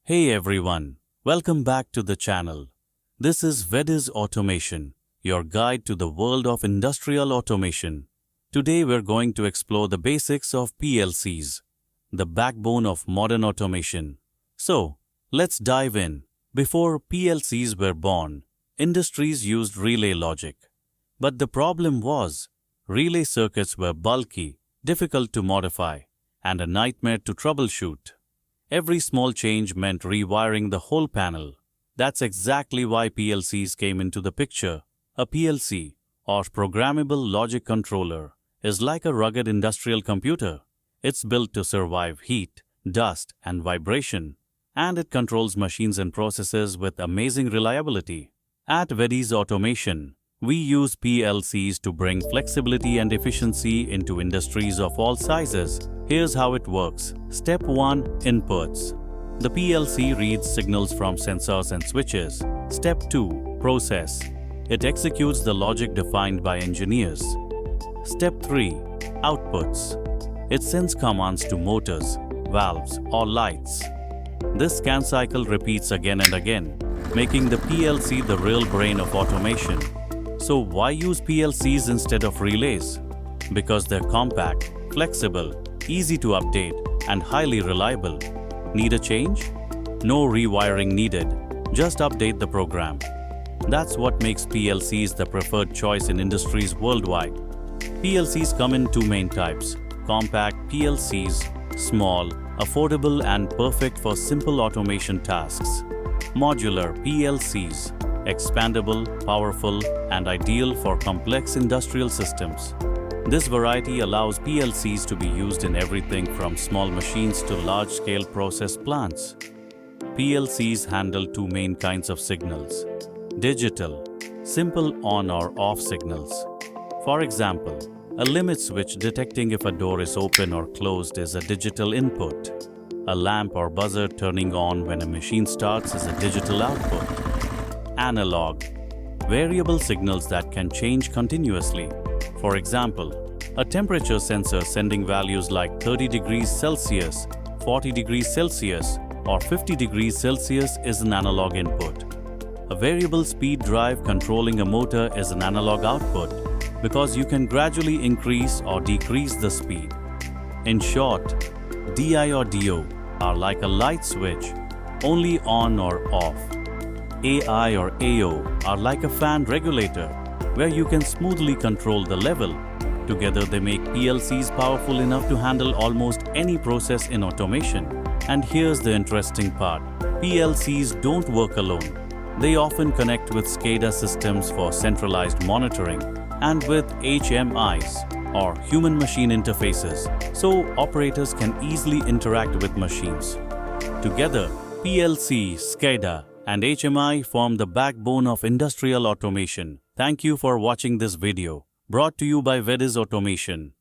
Hey everyone, welcome back to the channel. This is Vedis Automation, your guide to the world of industrial automation. Today we're going to explore the basics of PLCs, the backbone of modern automation. So, let's dive in. Before PLCs were born, industries used relay logic. But the problem was, relay circuits were bulky, difficult to modify, and a nightmare to troubleshoot. Every small change meant rewiring the whole panel. That's exactly why PLCs came into the picture. A PLC, or Programmable Logic Controller, is like a rugged industrial computer. It's built to survive heat, dust, and vibration, and it controls machines and processes with amazing reliability. At Vedis Automation, we use PLCs to bring flexibility and efficiency into industries of all sizes. Here's how it works. Step 1. Inputs. The PLC reads signals from sensors and switches. Step 2. Process. It executes the logic defined by engineers. Step 3. Outputs. It sends commands to motors, valves, or lights. This scan cycle repeats again and again, making the PLC the real brain of automation. So why use PLCs instead of relays? Because they're compact, flexible, easy to update, and highly reliable. Need a change? No rewiring needed. Just update the program. That's what makes PLCs the preferred choice in industries worldwide. PLCs come in two main types: compact PLCs, small, affordable, and perfect for simple automation tasks. Modular PLCs, expandable, powerful, and ideal for complex industrial systems. This variety allows PLCs to be used in everything from small machines to large-scale process plants. PLCs handle two main kinds of signals. Digital, simple on or off signals. For example, a limit switch detecting if a door is open or closed is a digital input. A lamp or buzzer turning on when a machine starts is a digital output. Analog, variable signals that can change continuously. For example, a temperature sensor sending values like 30 degrees Celsius, 40 degrees Celsius, or 50 degrees Celsius is an analog input. A variable speed drive controlling a motor is an analog output because you can gradually increase or decrease the speed. In short, DI or DO are like a light switch, only on or off. AI or AO are like a fan regulator, where you can smoothly control the level. Together they make PLCs powerful enough to handle almost any process in automation. And here's the interesting part. PLCs don't work alone. They often connect with SCADA systems for centralized monitoring and with HMIs, or human-machine interfaces, so operators can easily interact with machines. Together, PLC, SCADA, and HMI form the backbone of industrial automation. Thank you for watching this video, brought to you by Vedis Automation.